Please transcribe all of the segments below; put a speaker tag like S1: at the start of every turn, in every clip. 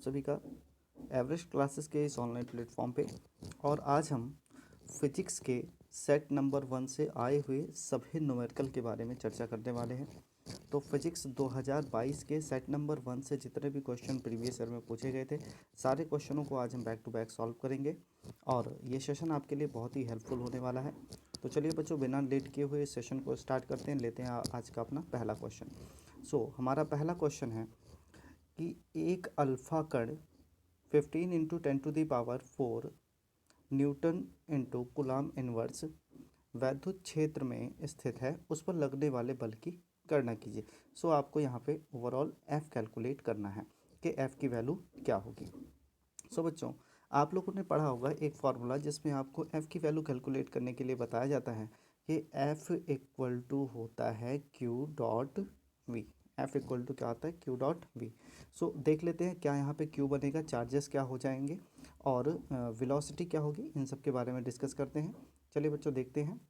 S1: सभी का Everest classes के इस ऑनलाइन प्लेटफॉर्म पे। और आज हम फिजिक्स के सेट नंबर 1 से आए हुए सभी न्यूमेरिकल के बारे में चर्चा करने वाले हैं। तो फिजिक्स 2022 के सेट नंबर 1 से जितने भी क्वेश्चन प्रीवियस ईयर में पूछे गए थे, सारे क्वेश्चनों को आज हम बैक टू बैक सॉल्व करेंगे और ये सेशन आपके लिए बहुत ही हेल्पफुल होने वाला है। तो चलिए बच्चों, बिना लेट किए हुए इस सेशन को स्टार्ट करते हैं। लेते हैं आज का अपना पहला क्वेश्चन। हमारा पहला क्वेश्चन है कि एक अल्फा कण 15 into 10⁴ Newton into coulomb inverse वैद्युत क्षेत्र में स्थित है, उस पर लगने वाले बल की गणना कीजिए। आपको यहाँ पे ओवरऑल एफ कैलकुलेट करना है कि एफ की वैल्यू क्या होगी। बच्चों, आप लोगों ने पढ़ा होगा एक फार्मूला जिसमें आपको एफ की वैल्यू कैलकुलेट करने के लिए बताया जाता है कि एफ इक्वल टू होता है Q dot V. F equal to क्या होता है? Q dot V. देख लेते हैं क्या यहाँ पे क्यू बनेगा, चार्जेस क्या हो जाएंगे और वेलोसिटी क्या होगी, इन सब के बारे में डिस्कस करते हैं। चलिए बच्चों देखते हैं।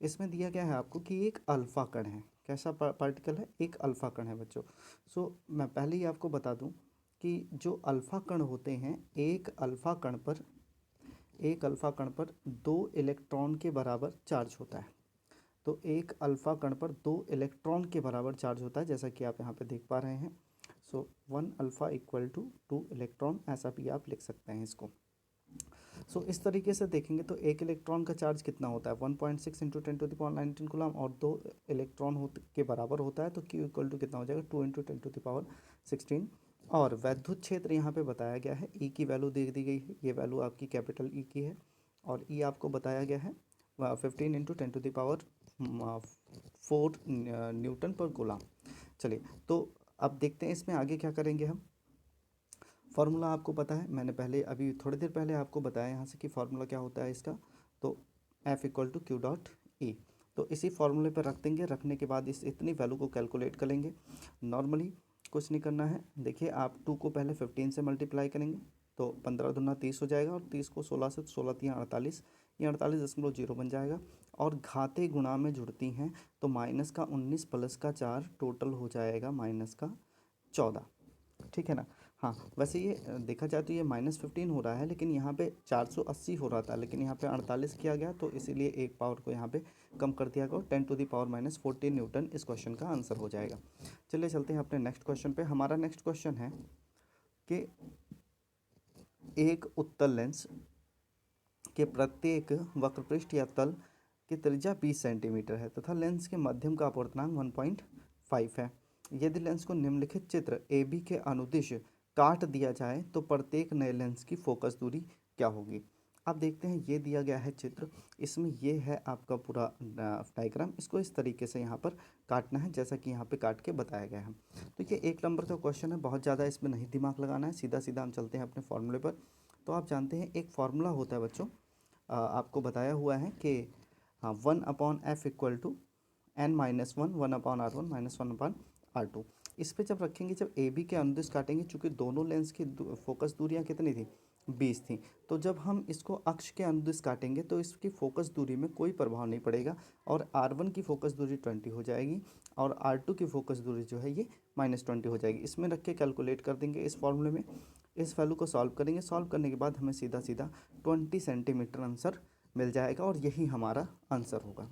S1: इसमें दिया गया है आपको कि एक अल्फा कण है। कैसा पार्टिकल है? एक अल्फा कण है बच्चों। मैं पहले ही आपको बता दूं कि जो अल्फा कण होते हैं, एक अल्फा कण पर 2 इलेक्ट्रॉन के बराबर चार्ज होता है। तो एक अल्फा कण पर 2 इलेक्ट्रॉन के बराबर चार्ज होता है, जैसा कि आप यहाँ पे देख पा रहे हैं। 1 अल्फा इक्वल टू 2 इलेक्ट्रॉन, ऐसा भी आप लिख सकते हैं इसको। इस तरीके से देखेंगे तो एक इलेक्ट्रॉन का चार्ज कितना होता है? 1.6 इंटू 10⁻19 कूलम, और 2 इलेक्ट्रॉन के बराबर होता है, तो क्यू इक्वल टू कितना हो जाएगा? 2 इंटू 10⁻16। और वैद्युत क्षेत्र यहाँ पे बताया गया है, ई की वैल्यू दे दी गई है, ये वैल्यू आपकी कैपिटल ई की है, और ई आपको बताया गया है 15 इंटू 10⁴ न्यूटन पर कूलम। चलिए, तो अब देखते हैं इसमें आगे क्या करेंगे हम। फार्मूला आपको पता है, मैंने पहले अभी थोड़ी देर पहले आपको बताया यहाँ से कि फार्मूला क्या होता है इसका। तो F equal to Q dot E, तो इसी फार्मूले पर रख देंगे। रखने के बाद इस इतनी वैल्यू को कैलकुलेट कर लेंगे। नॉर्मली कुछ नहीं करना है। देखिए, आप 2 को पहले 15 से मल्टीप्लाई करेंगे तो 15 दूना 30 हो जाएगा, और 30 को 16 से, 16 3 48, ये 48.0 बन जाएगा। और घाते गुणा में जुड़ती हैं तो माइनस का 19 प्लस का 4 टोटल हो जाएगा माइनस का 14। ठीक है ना? हाँ, वैसे ये देखा जाए तो ये -15 हो रहा है, लेकिन यहाँ पे 480 हो रहा था, लेकिन यहाँ पे 48 किया गया, तो इसीलिए एक पावर को यहाँ पे कम कर दिया गया। 10⁻⁻14 न्यूटन इस क्वेश्चन का आंसर हो जाएगा। चलिए चलते हैं अपने नेक्स्ट क्वेश्चन पे। हमारा नेक्स्ट क्वेश्चन है कि एक उत्तल लेंस के प्रत्येक वक्रपृष्ठ या तल की त्रिज्या 20 सेंटीमीटर है तथा लेंस के मध्यम का अपवर्तनांक 1.5 है। यदि लेंस को निम्नलिखित चित्र ए बी के अनुदिश काट दिया जाए तो प्रत्येक नए लेंस की फोकस दूरी क्या होगी? अब देखते हैं, ये दिया गया है चित्र, इसमें ये है आपका पूरा डायग्राम। इसको इस तरीके से यहाँ पर काटना है, जैसा कि यहाँ पे काट के बताया गया है। तो ये 1 नंबर का क्वेश्चन है, बहुत ज़्यादा इसमें नहीं दिमाग लगाना है, सीधा सीधा हम चलते हैं अपने फॉर्मूले पर। तो आप जानते हैं एक फार्मूला होता है बच्चों, आपको बताया हुआ है कि हाँ, 1/f equal to n-1, 1/r1 -1/r2। इस पे जब रखेंगे, जब ए बी के अनुदिश काटेंगे, चूंकि दोनों लेंस की फोकस दूरियां कितनी थी? 20 थी। तो जब हम इसको अक्ष के अनुदिश काटेंगे तो इसकी फोकस दूरी में कोई प्रभाव नहीं पड़ेगा, और R1 की फोकस दूरी 20 हो जाएगी, और R2 की फोकस दूरी जो है ये -20 हो जाएगी। इसमें रख के कैलकुलेट कर देंगे इस फॉर्मूले में। इस वैल्यू को सॉल्व करेंगे, सॉल्व करने के बाद हमें सीधा सीधा 20 सेंटीमीटर आंसर मिल जाएगा, और यही हमारा आंसर होगा।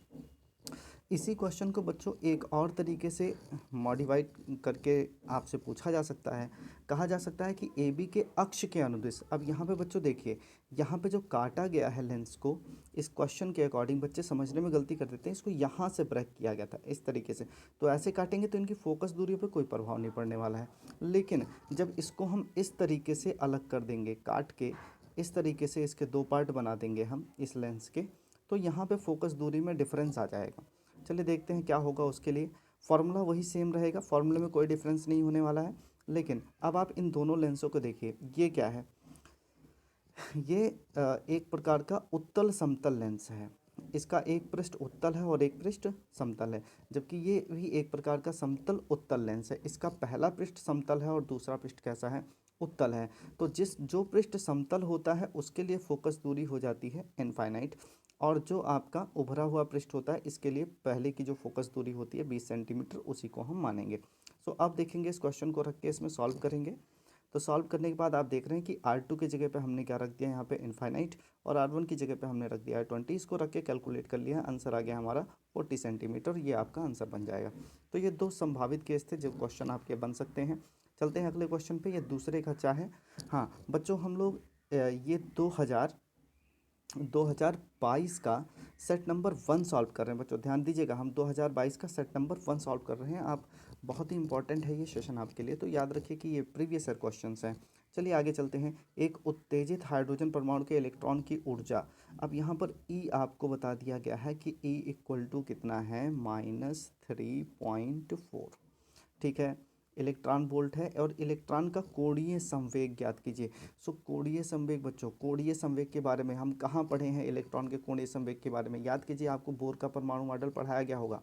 S1: इसी क्वेश्चन को बच्चों एक और तरीके से मॉडिफाइड करके आपसे पूछा जा सकता है। कहा जा सकता है कि ए बी के अक्ष के अनुदिश। अब यहाँ पे बच्चों देखिए, यहाँ पे जो काटा गया है लेंस को, इस क्वेश्चन के अकॉर्डिंग बच्चे समझने में गलती कर देते हैं, इसको यहाँ से ब्रेक किया गया था इस तरीके से। तो ऐसे काटेंगे तो इनकी फोकस दूरी पर कोई प्रभाव नहीं पड़ने वाला है। लेकिन जब इसको हम इस तरीके से अलग कर देंगे, काट के इस तरीके से इसके 2 पार्ट बना देंगे हम इस लेंस के, तो यहाँ पे फोकस दूरी में डिफरेंस आ जाएगा। चलिए देखते हैं क्या होगा उसके लिए। फार्मूला वही सेम रहेगा, फार्मूले में कोई डिफरेंस नहीं होने वाला है। लेकिन अब आप इन दोनों लेंसों को देखिए, ये क्या है? ये एक प्रकार का उत्तल समतल लेंस है। इसका एक पृष्ठ उत्तल है और एक पृष्ठ समतल है, जबकि ये भी एक प्रकार का समतल उत्तल लेंस है। इसका पहला पृष्ठ समतल है और दूसरा पृष्ठ कैसा है? उत्तल है। तो जो पृष्ठ समतल होता है उसके लिए फोकस दूरी हो जाती है इनफाइनाइट, और जो आपका उभरा हुआ पृष्ठ होता है इसके लिए पहले की जो फोकस दूरी होती है 20 सेंटीमीटर, उसी को हम मानेंगे। अब देखेंगे, इस क्वेश्चन को रख के इसमें सॉल्व करेंगे। तो सॉल्व करने के बाद आप देख रहे हैं कि R2 की जगह पे हमने क्या रख दिया यहाँ पे इनफाइनाइट, और R1 की जगह पे हमने रख दिया है 20। इसको रख के कैलकुलेट कर लिया, आंसर आ गया हमारा 40 सेंटीमीटर। ये आपका आंसर बन जाएगा। तो ये दो संभावित केस थे जो क्वेश्चन आपके बन सकते हैं। चलते हैं अगले क्वेश्चन पे। ये दूसरे का क्या है? हाँ बच्चों, हम लोग ये 2022 का सेट नंबर 1 सॉल्व कर रहे हैं। बच्चों ध्यान दीजिएगा, हम 2022 का सेट नंबर 1 सॉल्व कर रहे हैं। आप बहुत ही इंपॉर्टेंट है ये सेशन आपके लिए, तो याद रखिए कि ये प्रीवियस ईयर क्वेश्चंस हैं। चलिए आगे चलते हैं। एक उत्तेजित हाइड्रोजन परमाणु के इलेक्ट्रॉन की ऊर्जा। अब यहाँ पर ई आपको बता दिया गया है कि ई इक्वल टू कितना है, -3.4। ठीक है, इलेक्ट्रॉन वोल्ट है, और इलेक्ट्रॉन का कोणीय संवेग ज्ञात कीजिए। सो कोणीय संवेग बच्चों, कोणीय संवेग के बारे में हम कहाँ पढ़े हैं? इलेक्ट्रॉन के कोणीय संवेग के बारे में याद कीजिए, आपको बोर का परमाणु मॉडल पढ़ाया गया होगा,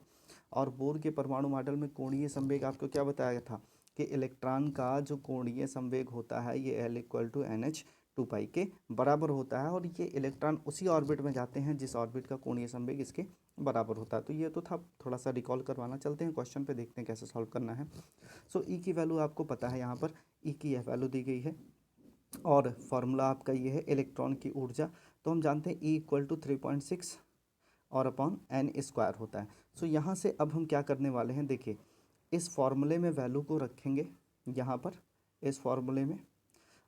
S1: और बोर के परमाणु मॉडल में कोणीय संवेग आपको क्या बताया गया था कि इलेक्ट्रॉन का जो कोणीय संवेग होता है ये L इक्वल टू NH2 के बराबर होता है, और ये इलेक्ट्रॉन उसी ऑर्बिट में जाते हैं जिस ऑर्बिट का कोणीय संवेग इसके बराबर होता है। तो ये तो था, थोड़ा सा रिकॉल करवाना। चलते हैं क्वेश्चन पे, देखते हैं कैसे सॉल्व करना है। सो ई की वैल्यू आपको पता है, यहाँ पर ई की यह वैल्यू दी गई है, और फॉर्मूला आपका ये है इलेक्ट्रॉन की ऊर्जा। तो हम जानते हैं ई इक्वल टू 3.6 और अपॉन एन स्क्वायर होता है। सो यहाँ से अब हम क्या करने वाले हैं, देखिए इस फॉर्मूले में वैल्यू को रखेंगे यहाँ पर, इस फॉर्मूले में,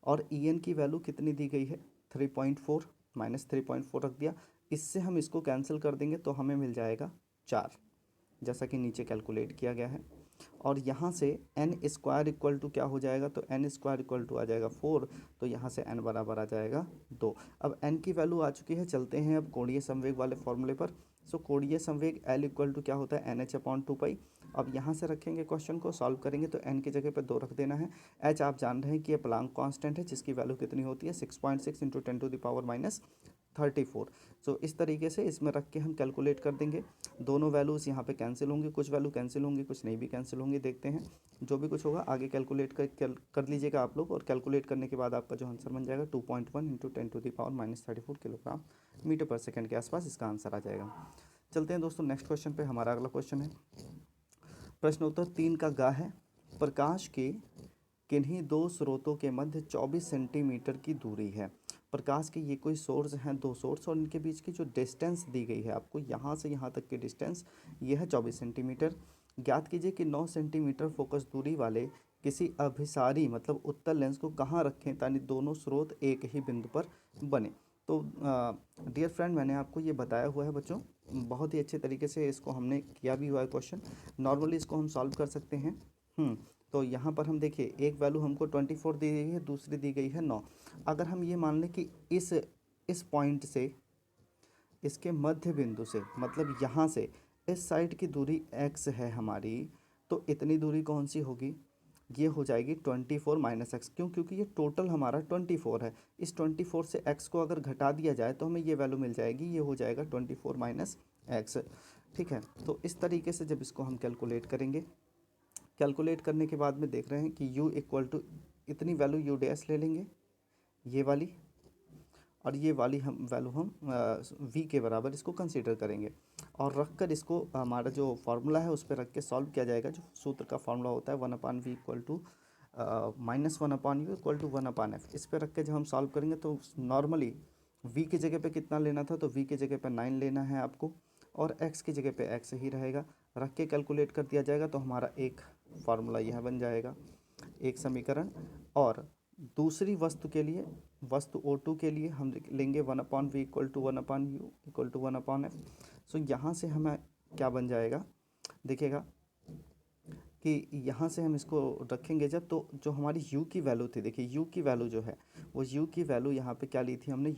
S1: और ई एन की वैल्यू कितनी दी गई है 3.4, -3.4 रख दिया। इससे हम इसको कैंसिल कर देंगे तो हमें मिल जाएगा 4, जैसा कि नीचे कैलकुलेट किया गया है। और यहाँ से एन स्क्वायर इक्वल टू क्या हो जाएगा, तो एन स्क्वायर इक्वल टू आ जाएगा 4, तो यहाँ से एन बराबर आ जाएगा 2। अब एन की वैल्यू आ चुकी है, चलते हैं अब कोणीय संवेग वाले फॉर्मूले पर। सो कोणीय संवेग एल इक्वल टू क्या होता है, NH/2 पाई। अब यहाँ से रखेंगे, क्वेश्चन को सॉल्व करेंगे तो एन की जगह पर 2 रख देना है। एच आप जान रहे हैं कि ये प्लांक कांस्टेंट है, जिसकी वैल्यू कितनी होती है 6.6 इंटू 10⁻⁻34। सो इस तरीके से इसमें रख के हम कैलकुलेट कर देंगे। दोनों वैल्यूज़ यहाँ पे कैंसिल होंगी, कुछ वैल्यू कैंसिल होंगी, कुछ नहीं भी कैंसिल होंगी। देखते हैं जो भी कुछ होगा आगे कैलकुलेट कर लीजिएगा आप लोग, और कैलकुलेट करने के बाद आपका जो आंसर बन जाएगा 2.1 इंटू 10⁻⁻34 किलोग्राम मीटर पर सेकंड के आसपास इसका आंसर आ जाएगा। चलते हैं दोस्तों नेक्स्ट क्वेश्चन पे। हमारा अगला क्वेश्चन है प्रश्न उत्तर 3 का गा है, प्रकाश के किन्हीं दो स्रोतों के मध्य 24 सेंटीमीटर की दूरी है। प्रकाश के ये कोई सोर्स हैं, दो सोर्स, और इनके बीच की जो डिस्टेंस दी गई है आपको, यहाँ से यहाँ तक की डिस्टेंस ये है 24 सेंटीमीटर। ज्ञात कीजिए कि 9 सेंटीमीटर फोकस दूरी वाले किसी अभिसारी मतलब उत्तल लेंस को कहाँ रखें ताकि दोनों स्रोत एक ही बिंदु पर बने। तो डियर फ्रेंड, मैंने आपको ये बताया हुआ है बच्चों, बहुत ही अच्छे तरीके से इसको हमने किया भी हुआ है क्वेश्चन। नॉर्मली इसको हम सॉल्व कर सकते हैं। तो यहाँ पर हम देखिए, एक वैल्यू हमको 24 दी गई है, दूसरी दी गई है 9। अगर हम ये मान लें कि इस पॉइंट से इसके मध्य बिंदु से, मतलब यहाँ से इस साइड की दूरी x है हमारी, तो इतनी दूरी कौन सी होगी, ये हो जाएगी 24 माइनस एक्स। क्यों? क्योंकि ये टोटल हमारा 24 है। इस 24 से x को अगर घटा दिया जाए तो हमें ये वैल्यू मिल जाएगी, ये हो जाएगा 24 माइनस एक्स। ठीक है, तो इस तरीके से जब इसको हम कैलकुलेट करेंगे, कैलकुलेट करने के बाद में देख रहे हैं कि u इक्वल टू इतनी वैल्यू यू डैश ले लेंगे, ये वाली, और ये वाली हम वैल्यू हम v के बराबर इसको कंसीडर करेंगे, और रख कर इसको हमारा जो फार्मूला है उस पर रख के सॉल्व किया जाएगा। जो सूत्र का फार्मूला होता है 1/v equal to -1/u equal to 1/f। इस पर रख के जब हम सॉल्व करेंगे तो नॉर्मली v की जगह पे कितना लेना था, तो v की जगह पे 9 लेना है आपको, और x की जगह पे x ही रहेगा। रख के कैलकुलेट कर दिया जाएगा तो हमारा एक फार्मूला यह बन जाएगा, एक समीकरण। और दूसरी वस्तु के लिए, वस्तु O2 के लिए हम लेंगे 1/v equal to 1/u equal to 1/f। So यहाँ से हमें क्या बन जाएगा, देखिएगा कि यहाँ से हम इसको रखेंगे जब, तो जो हमारी u की वैल्यू थी, देखिए u की वैल्यू जो है वो u की वैल्यू यहाँ पे क्या ली थी हमने,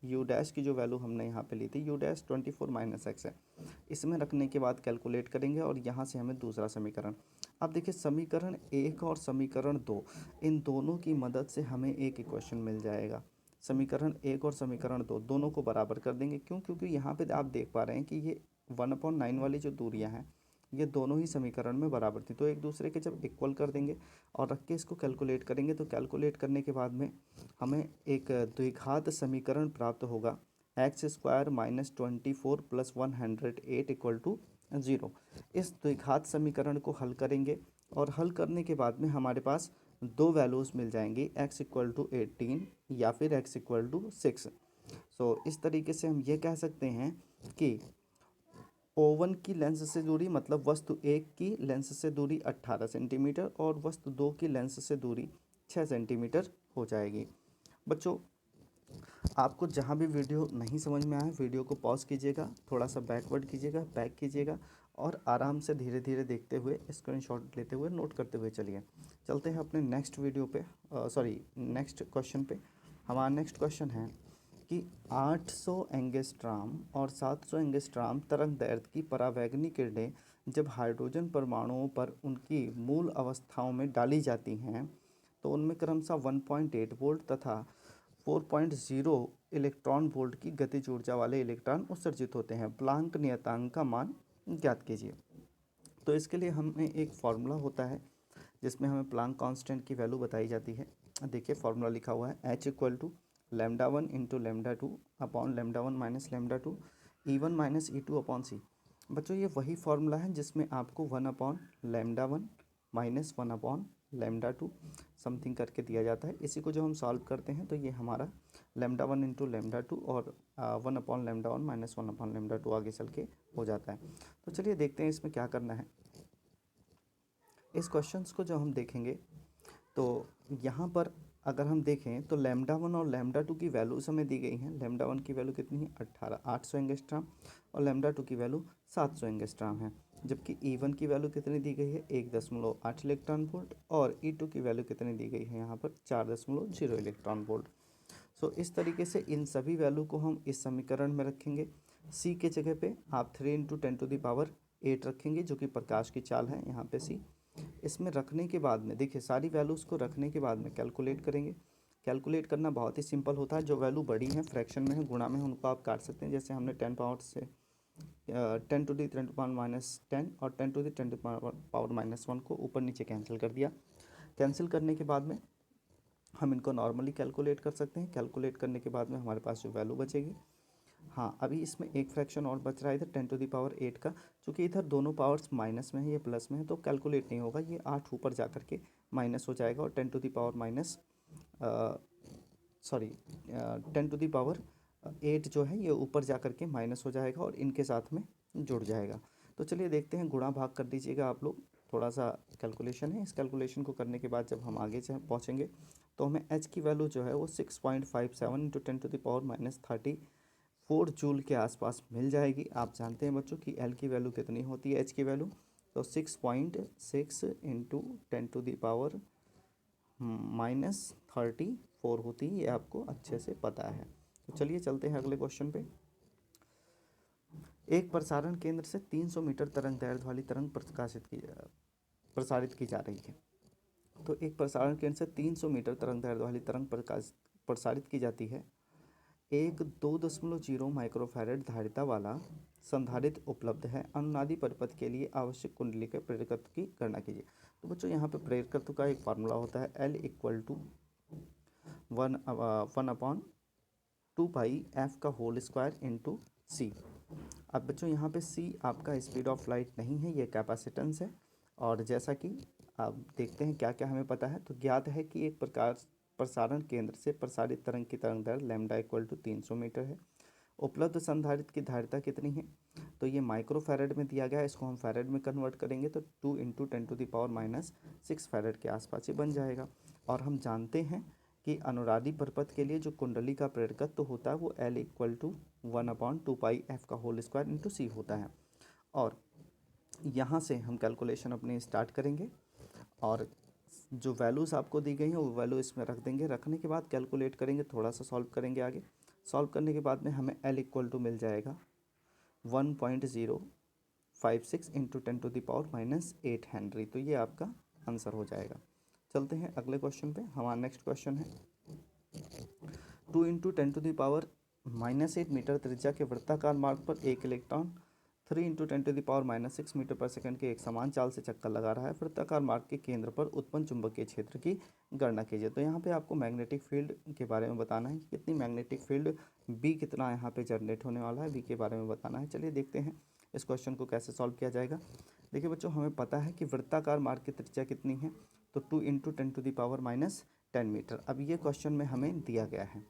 S1: u डैश की जो वैल्यू हमने यहाँ पे ली थी u डैश 24 माइनस एक्स है। इसमें रखने के बाद कैलकुलेट करेंगे, और यहाँ से हमें दूसरा समीकरण। अब देखिए समीकरण 1 और समीकरण 2, इन दोनों की मदद से हमें एक इक्वेशन मिल जाएगा। समीकरण 1 और समीकरण 2 दोनों को बराबर कर देंगे। क्यों? क्योंकि यहाँ पे आप देख पा रहे हैं कि ये 1/9 वाली जो दूरियाँ हैं ये दोनों ही समीकरण में बराबर थी, तो एक दूसरे के जब इक्वल कर देंगे और रख के इसको कैलकुलेट करेंगे, तो कैलकुलेट करने के बाद में हमें एक द्विघात समीकरण प्राप्त होगा, x² -24 + 108 इक्वल टू 0। इस द्विघात समीकरण को हल करेंगे, और हल करने के बाद में हमारे पास दो वैल्यूज़ मिल जाएंगी, x इक्वल टू 18 या फिर x इक्वल टू 6। सो इस तरीके से हम ये कह सकते हैं कि O1 की लेंस से दूरी मतलब वस्तु 1 की लेंस से दूरी 18 सेंटीमीटर और वस्तु 2 की लेंस से दूरी 6 सेंटीमीटर हो जाएगी। बच्चों, आपको जहाँ भी वीडियो नहीं समझ में आए वीडियो को पॉज कीजिएगा, थोड़ा सा बैकवर्ड कीजिएगा, बैक कीजिएगा और आराम से धीरे धीरे देखते हुए स्क्रीनशॉट लेते हुए नोट करते हुए चलिए। चलते हैं अपने नेक्स्ट वीडियो पे, नेक्स्ट क्वेश्चन पे। हमारा नेक्स्ट क्वेश्चन है कि 800 एंगस्ट्राम और 700 एंगस्ट्राम तरंग दैर्ध्य की परावैगनी किरणें जब हाइड्रोजन परमाणुओं पर उनकी मूल अवस्थाओं में डाली जाती हैं तो उनमें क्रमशः 1.8 वोल्ट तथा 4.0 इलेक्ट्रॉन वोल्ट की गतिज ऊर्जा वाले इलेक्ट्रॉन उत्सर्जित होते हैं। प्लांक नियतांक का मान ज्ञात कीजिए। तो इसके लिए हमें एक फार्मूला होता है जिसमें हमें प्लांक कांस्टेंट की वैल्यू बताई जाती है। देखिए फार्मूला लिखा हुआ है H equal to λ1 into λ2 upon λ1 minus λ2 E1 minus E2 upon C। बच्चों ये वही फार्मूला है जिसमें आपको 1 अपॉन λ1 माइनस 1 अपॉन λ2 समथिंग करके दिया जाता है। इसी को जब हम सॉल्व करते हैं तो ये हमारा λ1 इंटू λ2 और 1 अपॉन λ1 माइनस 1 अपॉन λ2 आगे चल के हो जाता है। तो चलिए देखते हैं इसमें क्या करना है। इस क्वेश्चंस को जब हम देखेंगे तो यहाँ पर अगर हम देखें तो λ1 और λ2 की वैल्यूज हमें दी गई हैं। λ1 की वैल्यू कितनी है 800 एंगस्ट्राम और λ2 की वैल्यू 700 एंगस्ट्राम है, जबकि E1 की वैल्यू कितनी दी गई है 1.8 इलेक्ट्रॉन वोल्ट और E2 की वैल्यू कितनी दी गई है यहाँ पर 4.0 इलेक्ट्रॉन वोल्ट। सो इस तरीके से इन सभी वैल्यू को हम इस समीकरण में रखेंगे। C के जगह पे आप 3 इंटू 10⁸ रखेंगे जो कि प्रकाश की चाल है यहाँ पे C। इसमें रखने के बाद में देखिए सारी वैल्यूज़ को रखने के बाद में कैलकुलेट करेंगे। कैलकुलेट करना बहुत ही सिंपल होता है। जो वैल्यू बड़ी है फ्रैक्शन में है गुणा में है उनको आप काट सकते हैं। जैसे हमने 10 पावर से 10 टू दी 10 पावर माइनस 10 और 10 टू दी 10 पावर माइनस 1 को ऊपर नीचे कैंसिल कर दिया। कैंसिल करने के बाद में हम इनको नॉर्मली कैलकुलेट कर सकते हैं। कैलकुलेट करने के बाद में हमारे पास जो वैल्यू बचेगी, हाँ अभी इसमें एक फ्रैक्शन और बच रहा है इधर 10⁸ का, चूँकि इधर दोनों पावर्स माइनस में है ये प्लस में है तो कैलकुलेट नहीं होगा, ये 8 ऊपर जा कर के माइनस हो जाएगा और 10⁸ जो है ये ऊपर जा कर के माइनस हो जाएगा और इनके साथ में जुड़ जाएगा। तो चलिए देखते हैं, गुणा भाग कर दीजिएगा आप लोग। थोड़ा सा कैलकुलेशन है, इस कैलकुलेशन को करने के बाद जब हम आगे से पहुँचेंगे तो हमें H की वैल्यू जो है वो 6.57 इंटू 10⁻⁻34 जूल के आसपास मिल जाएगी। आप जानते हैं बच्चों कि L की वैल्यू कितनी होती है, H की वैल्यू तो 6.6 इंटू 10⁻34 होती है, ये आपको अच्छे से पता है। तो चलिए चलते हैं अगले क्वेश्चन पे। एक प्रसारण केंद्र से 300 मीटर तरंग दैर्ध्य वाली तरंग प्रसारित की जा रही है। तो एक प्रसारण केंद्र से 300 मीटर तरंग दैर्ध्य वाली तरंग प्रसारित की जाती है। एक 2.0 माइक्रोफैरड धारिता वाला संधारित्र उपलब्ध है। अनुनादी परिपथ के लिए आवश्यक कुंडली के प्रेरकत्व की गणना कीजिए। तो बच्चों यहाँ पे प्रेरकत्व का एक फार्मूला होता है L इक्वल टू 1/2πf का होल स्क्वायर इंटू C। अब बच्चों यहाँ पे C आपका स्पीड ऑफ लाइट नहीं है, ये कैपेसिटेंस है। और जैसा कि आप देखते हैं क्या क्या हमें पता है, तो ज्ञात है कि एक प्रसारण केंद्र से प्रसारित तरंग की तरंग दैर्ध्य लैम्डा इक्वल टू 300 मीटर है। उपलब्ध संधारित्र की धारिता कितनी है, तो ये माइक्रोफैरड में दिया गया है, इसको हम फैरड में कन्वर्ट करेंगे तो 2 इंटू 10⁻⁻6 फैरड के आसपास ही बन जाएगा। और हम जानते हैं कि अनुनादी परिपथ के लिए जो कुंडली का प्रेरकत्व होता है वो L इक्वल टू 1/2πf का होल स्क्वायर इंटू C होता है। और यहाँ से हम कैलकुलेशन अपनी स्टार्ट करेंगे और जो वैल्यूज़ आपको दी गई हैं वो वैल्यू इसमें रख देंगे। रखने के बाद कैलकुलेट करेंगे, थोड़ा सा सॉल्व करेंगे आगे। सॉल्व करने के बाद में हमें L इक्वल टू मिल जाएगा 1.056 इंटू 10⁻⁻8 हेनरी। तो ये आपका आंसर हो जाएगा। चलते हैं अगले क्वेश्चन पे। हमारा नेक्स्ट क्वेश्चन है 2 इंटू 10⁻⁻8 मीटर त्रिज्या के वृत्ताकार मार्ग पर एक इलेक्ट्रॉन 3 इंटू 10⁻⁻6 मीटर पर सेकंड के एक समान चाल से चक्कर लगा रहा है। वृत्ताकार मार्ग के केंद्र पर उत्पन्न चुंबकीय क्षेत्र की गणना कीजिए। तो यहाँ पे आपको मैग्नेटिक फील्ड के बारे में बताना है कि कितनी मैग्नेटिक फील्ड बी कितना यहाँ पे जनरेट होने वाला है, बी के बारे में बताना है। चलिए देखते हैं इस क्वेश्चन को कैसे सॉल्व किया जाएगा। देखिए बच्चों, हमें पता है कि वृत्ताकार मार्ग की त्रिज्या कितनी है तो 2 इंटू 10⁻⁻10 मीटर। अब ये क्वेश्चन में हमें दिया गया है।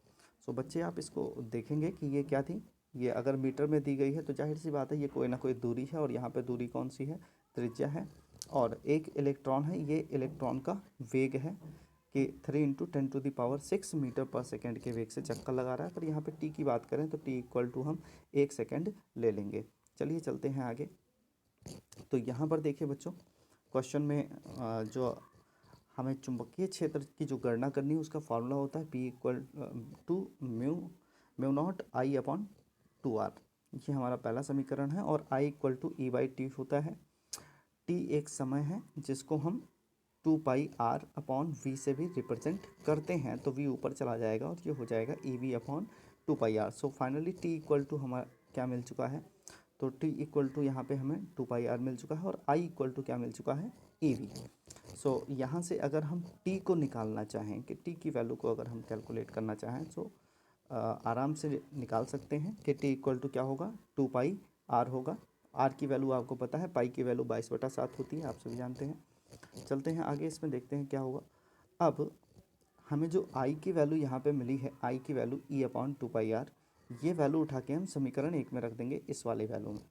S1: सो बच्चे आप इसको देखेंगे कि ये क्या थी, ये अगर मीटर में दी गई है तो जाहिर सी बात है ये कोई ना कोई दूरी है, और यहाँ पे दूरी कौन सी है, त्रिज्या है, और एक इलेक्ट्रॉन है, ये इलेक्ट्रॉन का वेग है कि 3 इंटू 10⁻6 मीटर पर सेकेंड के वेग से चक्कर लगा रहा है। पर यहाँ पे टी की बात करें तो टी इक्वल टू हम 1 सेकेंड ले लेंगे। चलिए चलते हैं आगे। तो यहाँ पर देखिए बच्चों, क्वेश्चन में जो हमें चुंबकीय क्षेत्र की जो गणना करनी है उसका फॉर्मूला होता है P equal to mu not I upon 2R। ये हमारा पहला समीकरण है, और I इक्वल टू E/T होता है। T एक समय है जिसको हम 2πr अपॉन V से भी रिप्रेजेंट करते हैं, तो V ऊपर चला जाएगा और ये हो जाएगा EV upon 2πr। So finally T equal to हमारा क्या मिल चुका है, तो T इक्वल टू यहाँ पे हमें 2πr मिल चुका है, और I इक्वल टू क्या मिल चुका है, EV। सो यहाँ से अगर हम T को निकालना चाहें, कि T की वैल्यू को अगर हम कैलकुलेट करना चाहें, तो आराम से निकाल सकते हैं कि T इक्वल टू क्या होगा, 2πr होगा। R की वैल्यू आपको पता है, पाई की वैल्यू 22/7 होती है, आप सभी जानते हैं। चलते हैं आगे, इसमें देखते हैं क्या होगा। अब हमें जो I की वैल्यू यहाँ पे मिली है, I की वैल्यू E अपॉन 2πr, ये वैल्यू उठा के हम समीकरण 1 में रख देंगे, इस वाले वैल्यू में।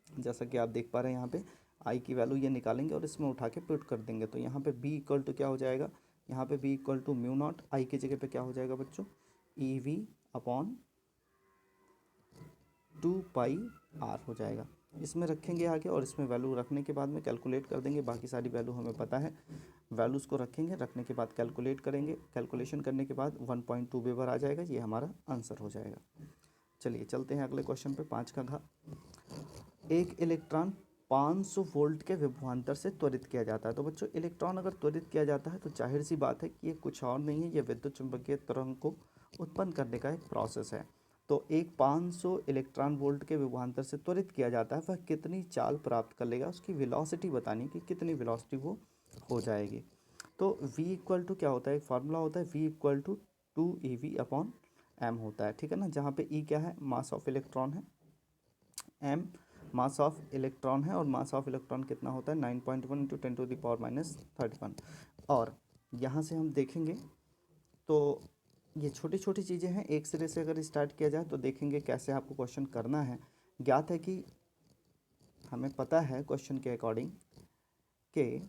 S1: जैसा कि आप देख पा रहे हैं यहाँ पे I की वैल्यू ये निकालेंगे और इसमें उठा के पुट कर देंगे। तो यहाँ पे B इक्वल टू क्या हो जाएगा, यहाँ पे B equal to mu not I की जगह पे क्या हो जाएगा बच्चों, EV अपॉन 2πr हो जाएगा। इसमें रखेंगे आगे, और इसमें वैल्यू रखने के बाद में कैलकुलेट कर देंगे। बाकी सारी वैल्यू हमें पता है, वैल्यूज़ को रखेंगे, रखने के बाद कैलकुलेट करेंगे, कैलकुलेशन करने के बाद 1.2 वेबर आ जाएगा, ये हमारा आंसर हो जाएगा। चलिए चलते हैं अगले क्वेश्चन पे। 5 का घ, एक इलेक्ट्रॉन 500 वोल्ट के विभवांतर से त्वरित किया जाता है। तो बच्चों इलेक्ट्रॉन अगर त्वरित किया जाता है तो जाहिर सी बात है कि ये कुछ और नहीं है, ये विद्युत चुंबकीय तरंग को उत्पन्न करने का एक प्रोसेस है। तो एक 500 इलेक्ट्रॉन वोल्ट के विभवांतर से त्वरित किया जाता है, वह कितनी चाल प्राप्त कर लेगा, उसकी वेलोसिटी बतानी कि कितनी वेलोसिटी वो हो जाएगी। तो V इक्वल टू क्या होता है, एक फार्मूला होता है, V equal to 2EV upon M होता है, ठीक है ना। जहाँ पे E क्या है, मास ऑफ इलेक्ट्रॉन है, M मास ऑफ इलेक्ट्रॉन है, और मास ऑफ इलेक्ट्रॉन कितना होता है, 9.1 इंटू 10⁻31। और यहाँ से हम देखेंगे तो ये छोटी छोटी चीज़ें हैं, एक सिरे से अगर स्टार्ट किया जाए तो देखेंगे कैसे आपको क्वेश्चन करना है। ज्ञात है कि हमें पता है क्वेश्चन के अकॉर्डिंग कि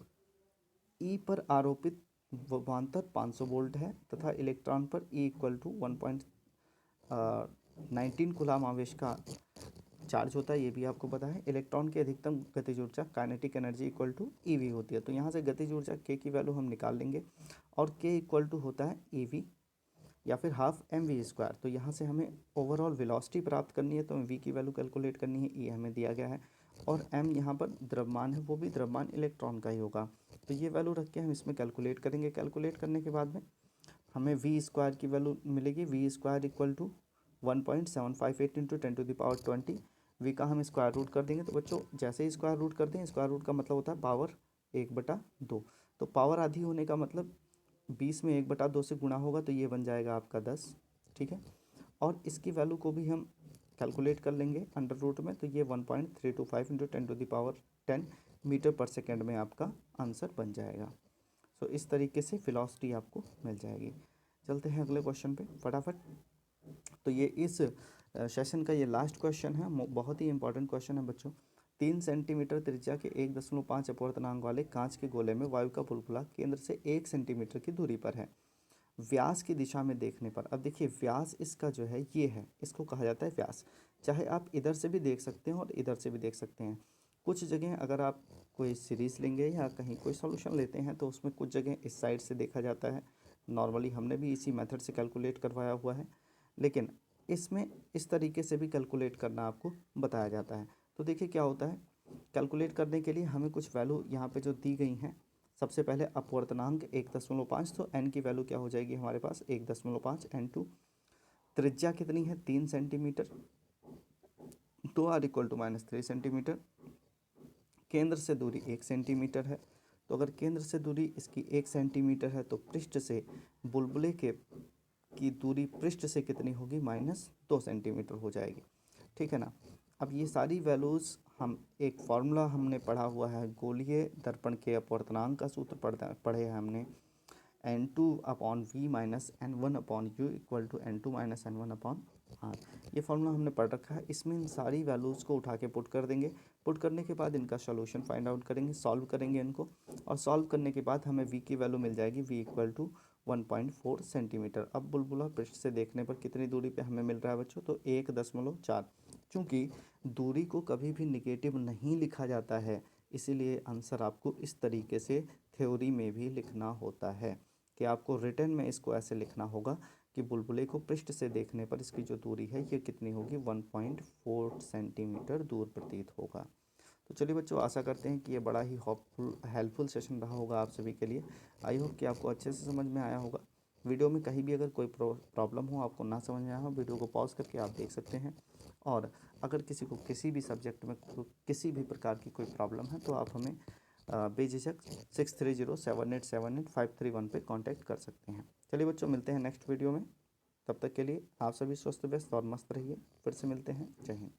S1: ई पर आरोपित विभवांतर 500 वोल्ट है, तथा इलेक्ट्रॉन पर ई इक्वल टू 1.19 कूलाम आवेश का चार्ज होता है, ये भी आपको पता है। इलेक्ट्रॉन की अधिकतम गतिज ऊर्जा kinetic energy equal to EV होती है। तो यहाँ से गतिज ऊर्जा के की वैल्यू हम निकाल लेंगे, और के इक्वल टू होता है ईवी या फिर हाफ mv²। तो यहाँ से हमें ओवरऑल वेलोसिटी प्राप्त करनी है, तो वी की वैल्यू कैलकुलेट करनी है, ये हमें दिया गया है, और m यहाँ पर द्रव्यमान है, वो भी द्रव्यमान इलेक्ट्रॉन का ही होगा। तो ये वैल्यू रख के हम इसमें कैलकुलेट करेंगे। कैलकुलेट करने के बाद में हमें v² की वैल्यू मिलेगी, v² equal to 1.758 into 10⁻20। We का हम स्क्वायर रूट कर देंगे। तो बच्चों जैसे ही स्क्वायर रूट करते हैं, स्क्वायर रूट का मतलब होता है पावर 1/2। तो पावर आधी होने का मतलब 20 में 1/2 से गुणा होगा, तो ये बन जाएगा आपका 10, ठीक है। और इसकी वैल्यू को भी हम कैलकुलेट कर लेंगे अंडर रूट में, तो ये 1.325 इंटू 10⁻10 मीटर पर सेकेंड में आपका आंसर बन जाएगा। सो इस तरीके से वेलोसिटी आपको मिल जाएगी। चलते हैं अगले क्वेश्चन पे फटाफट। तो ये इस सेशन का ये लास्ट क्वेश्चन है, बहुत ही इंपॉर्टेंट क्वेश्चन है बच्चों। 3 सेंटीमीटर त्रिज्या के 1.5 अपवर्तनांक वाले कांच के गोले में वायु का बुलबुला केंद्र से 1 सेंटीमीटर की दूरी पर है। व्यास की दिशा में देखने पर, अब देखिए व्यास इसका जो है ये है, इसको कहा जाता है व्यास। चाहे आप इधर से भी देख सकते हैं और इधर से भी देख सकते हैं। कुछ जगह अगर आप कोई सीरीज लेंगे या कहीं कोई सॉल्यूशन लेते हैं तो उसमें कुछ जगह इस साइड से देखा जाता है। नॉर्मली हमने भी इसी मेथड से कैलकुलेट करवाया हुआ है, लेकिन इसमें इस तरीके से भी कैलकुलेट करना आपको बताया जाता है। तो देखिए क्या होता है, कैलकुलेट करने के लिए हमें कुछ वैल्यू यहाँ पे जो दी गई हैं, सबसे पहले अपवर्तनांक 1.5, तो n की वैल्यू क्या हो जाएगी हमारे पास 1.5 n2। त्रिज्या कितनी है 3 सेंटीमीटर, तो r इक्वल टू -3 सेंटीमीटर। केंद्र से दूरी 1 सेंटीमीटर है, तो अगर केंद्र से दूरी इसकी 1 सेंटीमीटर है तो पृष्ठ से बुलबुले के की दूरी पृष्ठ से कितनी होगी, -2 सेंटीमीटर हो जाएगी, ठीक है ना। अब ये सारी वैल्यूज़ हम एक फार्मूला हमने पढ़ा हुआ है, गोलीय दर्पण के अपवर्तनांक का सूत्र पढ़े हैं हमने, N2/V minus N1/U equal to N2 minus N1/R। ये फार्मूला हमने पढ़ रखा है। इसमें इन सारी वैल्यूज़ को उठा के पुट कर देंगे। पुट करने के बाद इनका सॉल्यूशन फाइंड आउट करेंगे, सॉल्व करेंगे इनको, और सॉल्व करने के बाद हमें V की वैल्यू मिल जाएगी, V इक्वल टू 1.4 सेंटीमीटर। अब बुलबुला पृष्ठ से देखने पर कितनी दूरी पे हमें मिल रहा है बच्चों? तो 1.4। चूँकि दूरी को कभी भी निगेटिव नहीं लिखा जाता है, इसीलिए आंसर आपको इस तरीके से थ्योरी में भी लिखना होता है कि आपको रिटर्न में इसको ऐसे लिखना होगा कि बुलबुले को पृष्ठ से देखने पर इसकी जो दूरी है ये कितनी होगी? 1.4 सेंटीमीटर दूर प्रतीत होगा। तो चलिए बच्चों, आशा करते हैं कि ये बड़ा ही हेल्पफुल सेशन रहा होगा आप सभी के लिए। आई होप कि आपको अच्छे से समझ में आया होगा। वीडियो में कहीं भी अगर कोई प्रॉब्लम हो, आपको ना समझ में आया हो, वीडियो को पॉज करके आप देख सकते हैं। और अगर किसी को किसी भी सब्जेक्ट में किसी भी प्रकार की कोई प्रॉब्लम है तो आप हमें बेझिझक 6307878531 पे कांटेक्ट कर सकते हैं। चलिए बच्चों, मिलते हैं नेक्स्ट वीडियो में। तब तक के लिए आप सभी स्वस्थ व्यस्त और मस्त रहिए। फिर से मिलते हैं। जय हिंद।